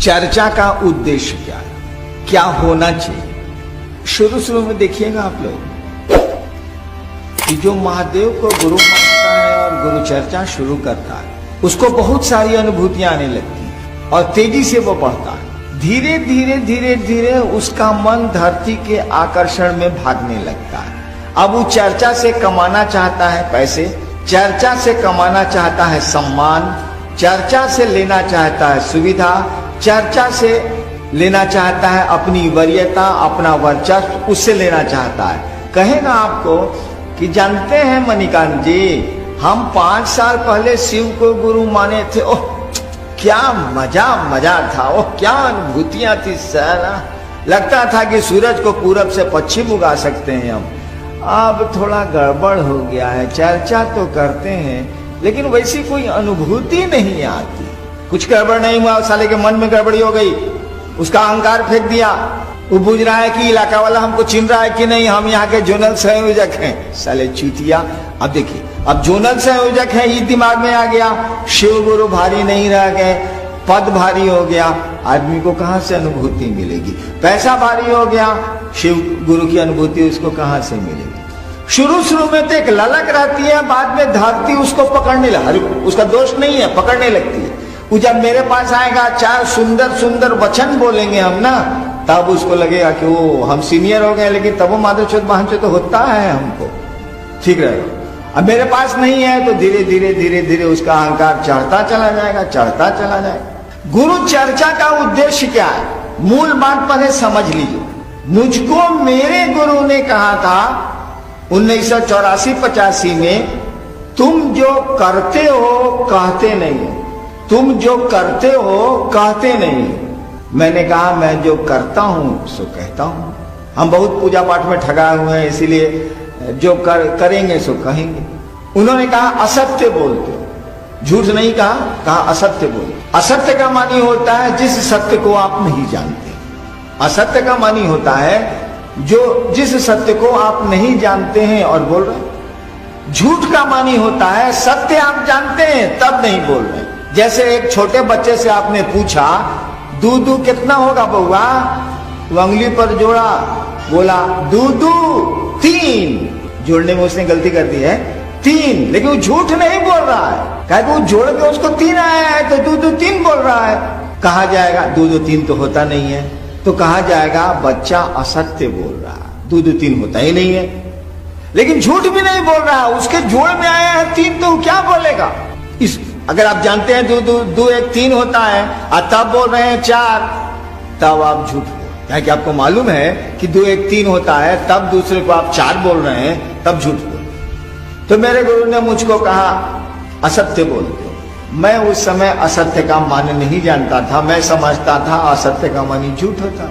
चर्चा का उद्देश्य क्या है, क्या होना चाहिए। शुरू शुरू में देखिएगा आप लोग कि जो महादेव को गुरु मानता है और गुरु चर्चा शुरू करता है उसको बहुत सारी अनुभूतियां आने लगती हैं और तेजी से वो बढ़ता है। धीरे धीरे धीरे धीरे उसका मन धरती के आकर्षण में भागने लगता है। अब वो चर्चा से कमाना चाहता है पैसे, चर्चा से कमाना चाहता है सम्मान, चर्चा से लेना चाहता है सुविधा, चर्चा से लेना चाहता है अपनी वरीयता, अपना वर्चस्व, उससे लेना चाहता है। कहेगा आपको कि जानते हैं मणिकांत जी, हम 5 साल पहले शिव को गुरु माने थे, ओह क्या मजा था, ओह क्या अनुभूतियां थी साला, लगता था कि सूरज को पूरब से पश्चिम उगा सकते हैं हम। अब थोड़ा गड़बड़ हो गया है, चर्चा तो करते हैं लेकिन वैसी कोई अनुभूति नहीं आती। कुछ गड़बड़ नहीं हुआ, साले के मन में गड़बड़ी हो गई, उसका अहंकार फेंक दिया। वो बुझ रहा है कि इलाका वाला हमको चिन्ह रहा है कि नहीं, हम यहाँ के जोनल संयोजक हैं। साले चूतिया। अब देखिए, अब जोनल संयोजक है, ये दिमाग में आ गया, शिव गुरु भारी नहीं रह गए, पद भारी हो गया, आदमी को कहां से अनुभूति मिलेगी। पैसा भारी हो गया, शिव गुरु की अनुभूति उसको कहां से मिलेगी। शुरू शुरू में तो एक ललक रहती है, बाद में धरती उसको पकड़ने लगी। उसका दोष नहीं है, पकड़ने लगती है। वो जब मेरे पास आएगा, चाहे सुंदर सुंदर वचन बोलेंगे हम ना, तब उसको लगेगा कि वो हम सीनियर हो गए, लेकिन तब वो माधवचोद महाचोद तो होता है हमको, ठीक रहेगा। अब मेरे पास नहीं है तो धीरे धीरे धीरे धीरे उसका अहंकार चढ़ता चला जाएगा, चढ़ता चला जाएगा। गुरु चर्चा का उद्देश्य क्या है, मूल बात पहले समझ लीजिए। मुझको मेरे गुरु ने कहा था 1984-85 में, तुम जो करते हो कहते नहीं हो, तुम जो करते हो कहते नहीं। मैंने कहा मैं जो करता हूं सो कहता हूं। हम बहुत पूजा पाठ में ठगा हुए हैं, इसीलिए जो करेंगे सो कहेंगे। उन्होंने कहा असत्य बोलते हो, झूठ नहीं कहा असत्य बोलते। असत्य का मानी होता है जिस सत्य को आप नहीं जानते। असत्य का मानी होता है जो जिस सत्य को आप नहीं जानते हैं और बोल रहे। झूठ का मानी होता है सत्य आप जानते हैं तब नहीं बोल रहे। जैसे एक छोटे बच्चे से आपने पूछा दूधू कितना होगा बउआ, वो अंगुली पर जोड़ा, बोला दूधू 3, जोड़ने में उसने गलती कर दी है 3, लेकिन वो झूठ नहीं बोल रहा है, कहे वो जोड़ के उसको 3 आया है तो दूधू 3 बोल रहा है। कहा जाएगा दूधू 3 तो होता नहीं है, तो कहा जाएगा बच्चा असत्य बोल रहा है, दूधू 3 होता ही नहीं है। लेकिन झूठ भी नहीं बोल रहा, उसके जोड़ में आया है 3 तो क्या बोलेगा। इस अगर आप जानते हैं 2 1 3 होता है और तब बोल रहे हैं 4, तब आप झूठ बोल। क्या कि आपको मालूम है कि 2 1 3 होता है, तब दूसरे को आप 4 बोल रहे हैं, तब झूठ बोल। तो मेरे गुरु ने मुझको कहा असत्य बोलते हो। मैं उस समय असत्य का माने नहीं जानता था, मैं समझता था असत्य का मानी झूठ होता।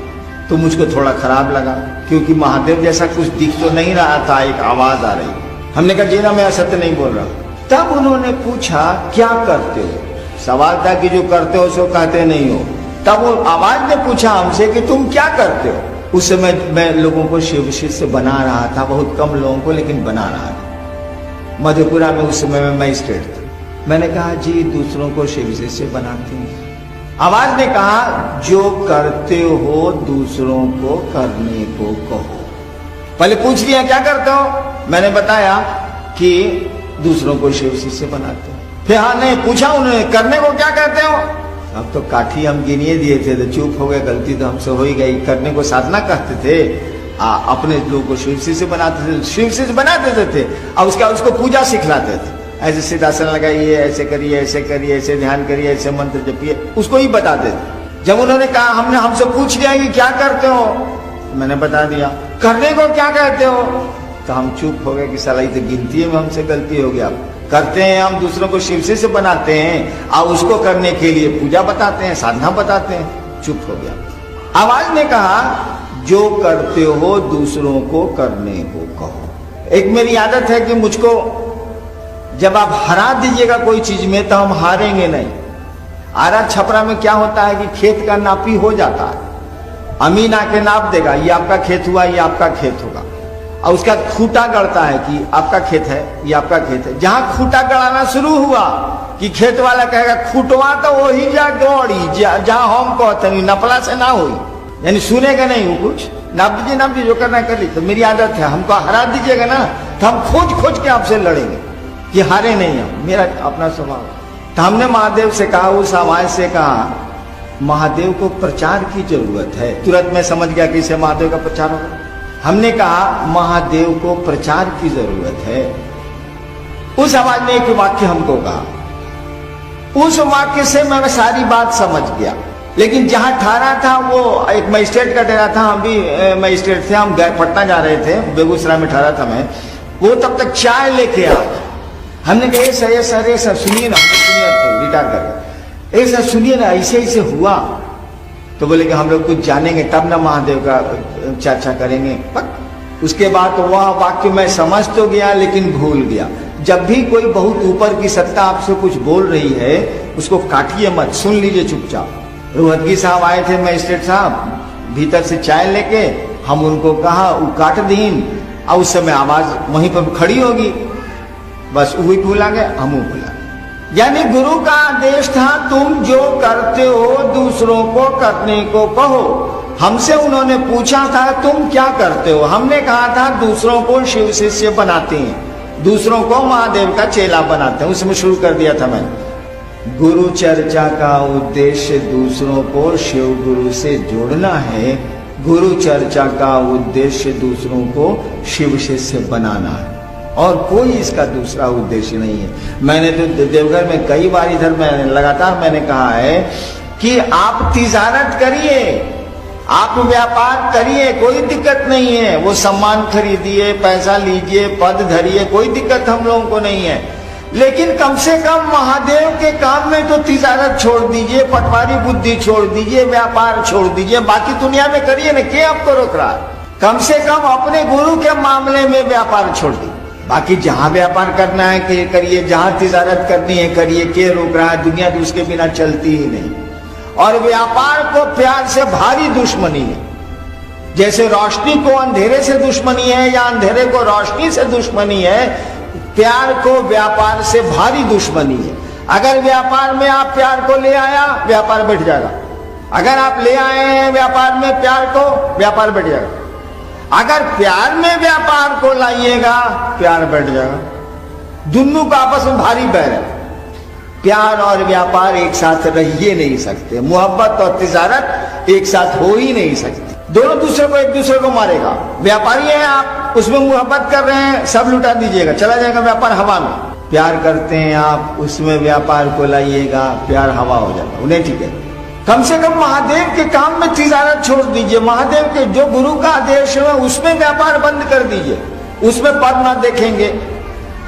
तो मुझको थोड़ा खराब लगा, क्योंकि महादेव जैसा कुछ दिख तो नहीं रहा था, एक आवाज आ रही। हमने कहा जी ना, मैं असत्य नहीं बोल रहा। तब उन्होंने पूछा क्या करते हो। सवाल था कि जो करते हो सो कहते नहीं हो। तब वो आवाज ने पूछा हमसे कि तुम क्या करते हो। उस समय मैं लोगों को शिव शिष्य बना रहा था, बहुत कम लोगों को, लेकिन बना रहा था। मधेपुरा में उस समय में मैजिस्ट्रेट था। मैंने कहा जी दूसरों को शिव शिष्य बनाते हैं। आवाज ने कहा जो करते हो दूसरों को करने को कहो। पहले पूछ लिया क्या करते हो, मैंने बताया कि दूसरों को शिव शिष्य बनाते हैं। फिर हाँ नहीं पूछा उन्होंने करने को क्या कहते हो। अब तो काठी हम गिनिए दिए थे तो चुप हो गए, गलती तो हमसे हो ही गई। करने को साधना कहते थे, अपने लोगों को शिव शिष्य बनाते थे, शिव शिष्य बना देते थे और उसको पूजा सिखलाते थे। ऐसे सिद्धासन लगाइए, ऐसे करिए, ऐसे करिए, ऐसे ध्यान करिए, ऐसे मंत्र जपिए, उसको ही बताते थे। जब उन्होंने कहा, हमने हमसे पूछ लिया कि क्या करते हो, मैंने बता दिया करने को क्या कहते हो, तो हम चुप हो गए कि साला तो गिनती में हमसे गलती हो गया। करते हैं हम दूसरों को शिव से बनाते हैं और उसको करने के लिए पूजा बताते हैं, साधना बताते हैं। चुप हो गया। आवाज ने कहा जो करते हो दूसरों को करने को कहो। एक मेरी आदत है कि मुझको जब आप हरा दीजिएगा कोई चीज में तो हम हारेंगे नहीं। आरा छपरा में क्या होता है कि खेत का नापी हो जाता है, अमीन आके नाप देगा, ये आपका खेत हुआ, ये आपका खेत होगा, और उसका खूटा गढ़ता है कि आपका खेत है, ये आपका खेत है। जहां खूटा गढ़ाना शुरू हुआ कि खेत वाला कहेगा खुटवा तो वही जा दौड़ी जहां हम कहते नहीं, नपला से ना हुई, यानी सुनेगा नहीं वो कुछ। नाप जी जो करना कर ली। तो मेरी आदत है, हमको हरा दीजिएगा ना तो हम खोज के आपसे लड़ेंगे कि हारे नहीं हम, मेरा अपना स्वभाव। तो हमने महादेव से कहा, उस आवाज से कहा महादेव को प्रचार की जरूरत है। तुरंत मैं समझ गया कि इसे महादेव का प्रचार होगा। हमने कहा महादेव को प्रचार की जरूरत है। उस आवाज ने एक वाक्य हमको कहा, उस वाक्य से मैं सारी बात समझ गया। लेकिन जहां ठहरा था वो एक मजिस्ट्रेट का ठहरा था, हम भी मजिस्ट्रेट थे, हम पटना जा रहे थे, बेगूसराय में ठहरा था मैं। वो तब तक चाय लेके आ गया। हमने कहा सर सुनिए ना, सीनियर रिटायर कर गए, सर सुनिए ना, ऐसे हुआ। तो बोले कि हम लोग कुछ जानेंगे तब ना महादेव का चर्चा करेंगे। उसके बाद तो वह वाक्य मैं समझ तो गया लेकिन भूल गया। जब भी कोई बहुत ऊपर की सत्ता आपसे कुछ बोल रही है उसको काटिए मत, सुन लीजिए चुपचाप। रोहतगी साहब आए थे, मजिस्ट्रेट साहब, भीतर से चाय लेके, हम उनको कहा वो काट दीन, और उस समय आवाज वहीं पर खड़ी होगी, बस वही भूला गए, हम भूला। यानी गुरु का आदेश था तुम जो करते हो दूसरों को करने को कहो। हमसे उन्होंने पूछा था तुम क्या करते हो, हमने कहा था दूसरों को शिव शिष्य बनाते हैं, दूसरों को महादेव का चेला बनाते हैं। उसमें शुरू कर दिया था मैंने। गुरु चर्चा का उद्देश्य दूसरों को शिव गुरु से जोड़ना है, गुरु चर्चा का उद्देश्य दूसरों को शिव शिष्य बनाना है, और कोई इसका दूसरा उद्देश्य नहीं है। मैंने तो देवघर में कई बार इधर मैंने कहा है कि आप तिजारत करिए, आप व्यापार करिए, कोई दिक्कत नहीं है। वो सम्मान खरीदिए, पैसा लीजिए, पद धरिए, कोई दिक्कत हम लोगों को नहीं है। लेकिन कम से कम महादेव के काम में तो तिजारत छोड़ दीजिए, पटवारी बुद्धि छोड़ दीजिए, व्यापार छोड़ दीजिए, बाकी दुनिया में करिए ना, क्या आपको रोक रहा है? कम से कम अपने गुरु के मामले में व्यापार छोड़ दीजिए, बाकी जहां व्यापार करना है करिए, जहां तिजारत करनी है करिए, के रोक रहा है? दुनिया तो उसके बिना चलती ही नहीं। और व्यापार को प्यार से भारी दुश्मनी है। जैसे रोशनी को अंधेरे से दुश्मनी है या अंधेरे को रोशनी से दुश्मनी है, प्यार को व्यापार से भारी दुश्मनी है। अगर व्यापार में आप प्यार को ले आया, व्यापार बैठ जाएगा। अगर आप ले आए हैं व्यापार में प्यार को, व्यापार बैठ जाएगा। अगर प्यार में व्यापार को लाइएगा, प्यार बैठ जाएगा। दोनों का आपस में भारी बैर है। प्यार और व्यापार एक साथ रह ही नहीं सकते, मोहब्बत और तिजारत एक साथ हो ही नहीं सकती। दोनों दूसरे को एक दूसरे को मारेगा। व्यापारी है आप, उसमें मोहब्बत कर रहे हैं, सब लुटा दीजिएगा, चला जाएगा व्यापार हवा में। प्यार करते हैं आप, उसमें व्यापार को लाइएगा, प्यार हवा हो जाएगा, उन्हें ठीक है। कम से कम महादेव के काम में तिजारत छोड़ दीजिए। महादेव के जो गुरु का आदेश है उसमें व्यापार बंद कर दीजिए। उसमें पद ना देखेंगे,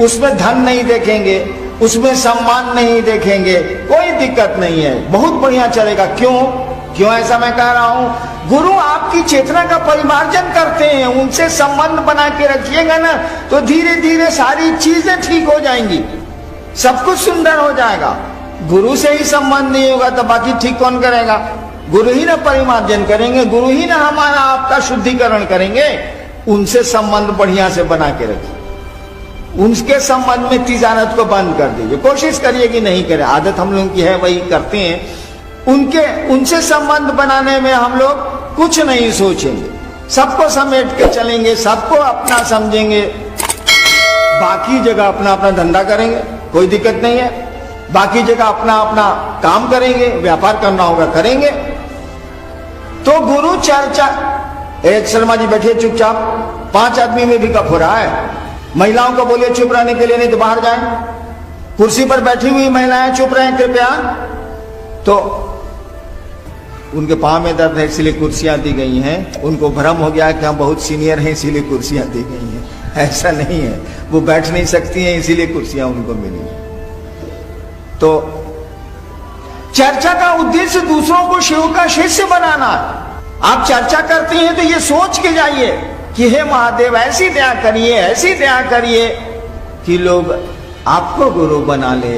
उसमें धन नहीं देखेंगे, उसमें सम्मान नहीं देखेंगे, कोई दिक्कत नहीं है, बहुत बढ़िया चलेगा। क्यों ऐसा मैं कह रहा हूं? गुरु आपकी चेतना का परिमार्जन करते हैं, उनसे संबंध बना के रखिएगा ना, तो धीरे धीरे सारी चीजें ठीक हो जाएंगी, सब कुछ सुंदर हो जाएगा। गुरु से ही संबंध नहीं होगा तो बाकी ठीक कौन करेगा? गुरु ही ना परिमार्जन करेंगे, गुरु ही ना हमारा आपका शुद्धिकरण करेंगे। उनसे संबंध बढ़िया से बना के रखिए, उनके संबंध में तिजारत को बंद कर दीजिए। कोशिश करिए कि नहीं करें, आदत हम लोगों की है वही करते हैं। उनसे संबंध बनाने में हम लोग कुछ नहीं सोचेंगे, सबको समेट के चलेंगे, सबको अपना समझेंगे, बाकी जगह अपना अपना धंधा करेंगे, कोई दिक्कत नहीं है। बाकी जगह अपना अपना काम करेंगे, व्यापार करना होगा करेंगे। तो गुरु चर्चा, एक शर्मा जी बैठिए चुपचाप, 5 आदमी में भी कप हो रहा है। महिलाओं को बोलिए चुप रहने के लिए, नहीं तो बाहर जाएं। कुर्सी पर बैठी हुई महिलाएं चुप रहें कृपया। तो उनके पांव में दर्द है इसलिए कुर्सियां दी गई हैं। उनको भ्रम हो गया कि हम बहुत सीनियर हैं इसीलिए कुर्सियां दी गई हैं। ऐसा नहीं है, वो बैठ नहीं सकती हैं इसीलिए कुर्सियां उनको मिली। तो चर्चा का उद्देश्य दूसरों को शिव का शिष्य बनाना। आप चर्चा करते हैं तो ये सोच के जाइए कि हे महादेव ऐसी दया करिए, ऐसी दया करिए कि लोग आपको गुरु बना ले,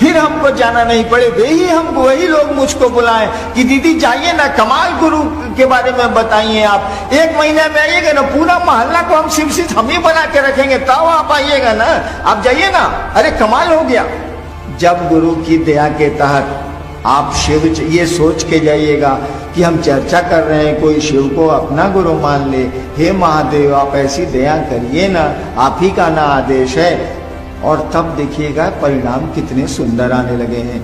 फिर हमको जाना नहीं पड़े। वही लोग मुझको बुलाएं कि दीदी जाइए ना, कमाल गुरु के बारे में बताइए। आप 1 महीने में आइएगा ना, पूरा मोहल्ला को हम शिव हम ही बना के रखेंगे, तब आप आइएगा ना, आप जाइए ना, अरे कमाल हो गया। जब गुरु की दया के तहत आप शिव ये सोच के जाइएगा कि हम चर्चा कर रहे हैं, कोई शिव को अपना गुरु मान ले, हे महादेव आप ऐसी दया करिए ना, आप ही का ना आदेश है। और तब देखिएगा परिणाम कितने सुंदर आने लगे हैं,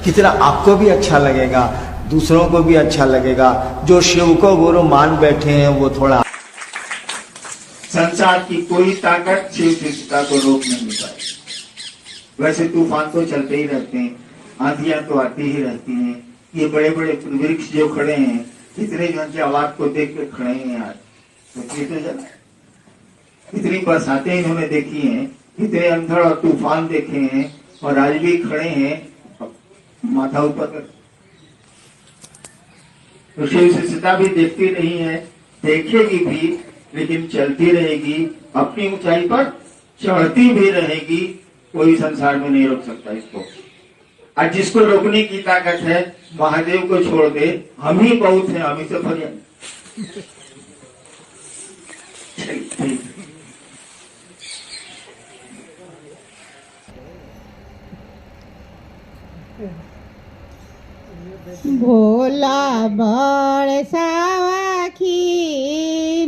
कितना आपको भी अच्छा लगेगा, दूसरों को भी अच्छा लगेगा। जो शिव को गुरु मान बैठे हैं वो थोड़ा, संसार की कोई ताकत शिव शिष्टता को रोक नहीं पाए। वैसे तूफान तो चलते ही रहते हैं, आंधियां तो आती ही रहती हैं। ये बड़े बड़े वृक्ष जो खड़े हैं, कितने जन की आवाज को देख के खड़े हैं यार, कितनी बरसातें इन्होंने देखी हैं, कितने अंधड़ और तूफान देखे हैं, और आज भी खड़े हैं माथा ऊपर कर। तो शिव शिष्टता भी देखती रही है, देखेगी भी, लेकिन चलती रहेगी, अपनी ऊंचाई पर चढ़ती भी रहेगी। कोई संसार में नहीं रोक सकता इसको। आज जिसको रोकने की ताकत है महादेव को छोड़ दे, हम ही बहुत हैं, हम ही से फरियाद। भोला बड़ सावाखी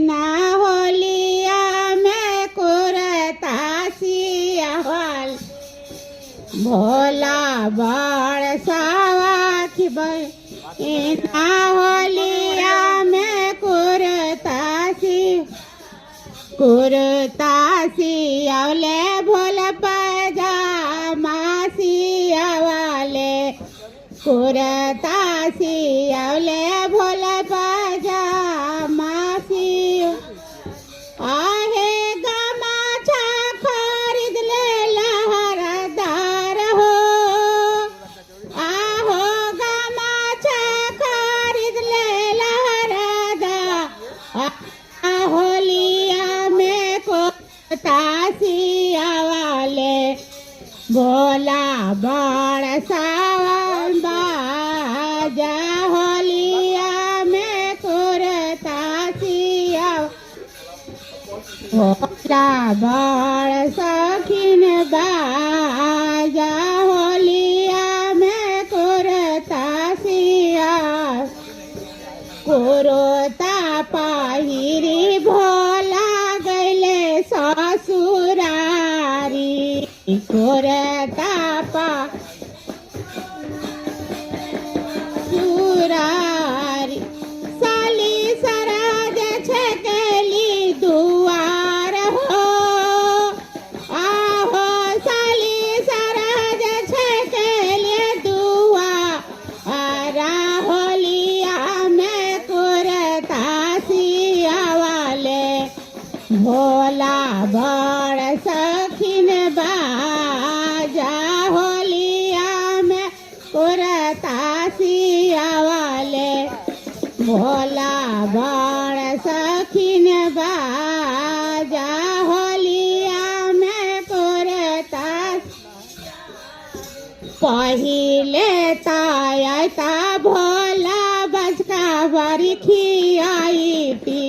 ना होलिया में कुरतासी अहवाल। भोला बड़ सावाखी ना होलिया में कुरतासी अवले भोल पजामासी अवाले कुरतासी अवले भोल पजामासी। आहे गमाछा खरीद ले लहरदार हो, आहो गमाछा खरीद ले लहरदार। होलिया में कुरतासी अवाले भोला बड़ सावन बाजा। होलिया में कुरतासी भोला बड़ सखिन बाजा। होलिया में कुरतासी कुरता पहिरी भोला गैले ससुरारी। कुरता सुरारी साली सराज छकली दुआर हो, आहो साली सराज छकली दुआर। होलिया में कुरतासी अवाले भोला बड़ सखिन बाजा। होलिया में कुरतासी अवाले भोला बड़ सखिन बाजा। होलिया में कुरतासी पहिले तायता भोला बचका बरी खियाई थी।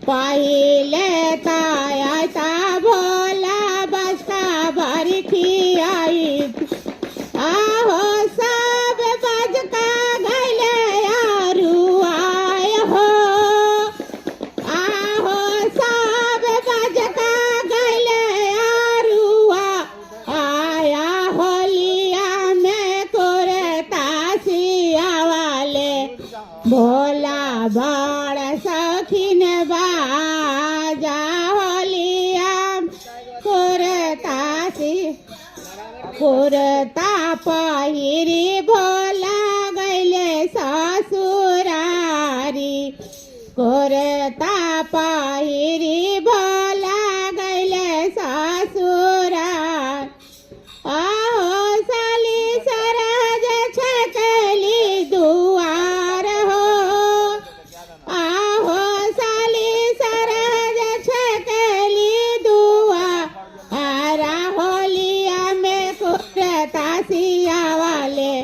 पहिले तायता भोला बचका बरी खियाई थी। आहो सब बचका गैले अरुआय हो, आहो सब बचका गैले अरुआ आया। होलिया में कुरतासी अवाले भोला बड़ सखिन बाजा। होलिया कुरतासी कुरता पहिरी भोला गैले ससुरारी। कुरता पहिरी भोला गैले ससुरारी। आहो साली सरज छकली दुआर हो, आहो साली सरज छकली दुआर। होलिया में कुरतासी अवाले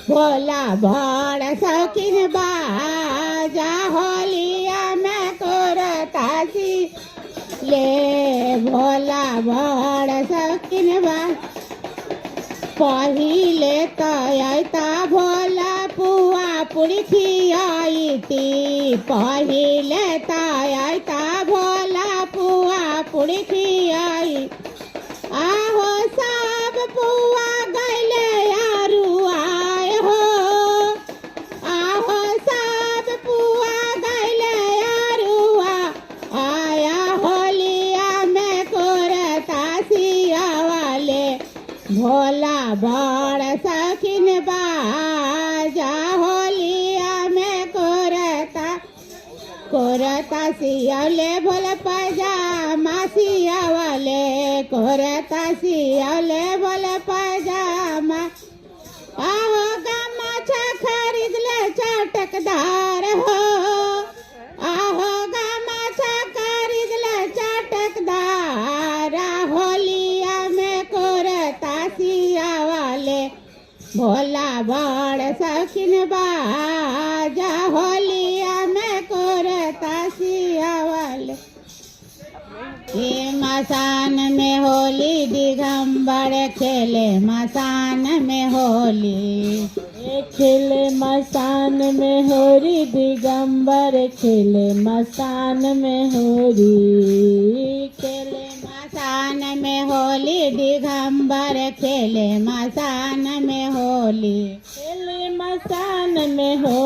भोला बड़ सखिन बाजा। होलिया में कुरतासी ले भोला बड़ सखिन बाजा। पहिले तयता भोला पुआ पुड़ी खियाईती पहिले तयता भोला पुआ पुड़ी खियाई आहो सब पुआ गैले यारू आए हो आहो सब पुआ गैले यारुआ आया होलिया में कोरता सिया वाले भोला बड़ सखिन बाजा होलिया में कोरता सियाले भोला पजामा सिया वाले कोरता सियाले भोला पजामा आहो गमछा खरीद ले चटकदार हो आहो गमछा खरीद ले चटकदार होलिया में कोरता सिया वाले भोला बड़ सखिन बाजा होलिया में कोरता सिया वाले ये मसान में होली दिगंबर खेले मसान में होली खेले मसान में होरी दिगंबर खेले मसान में होरी खेले मसान में होली दिगंबर खेले मसान में होली खेले मसान में होली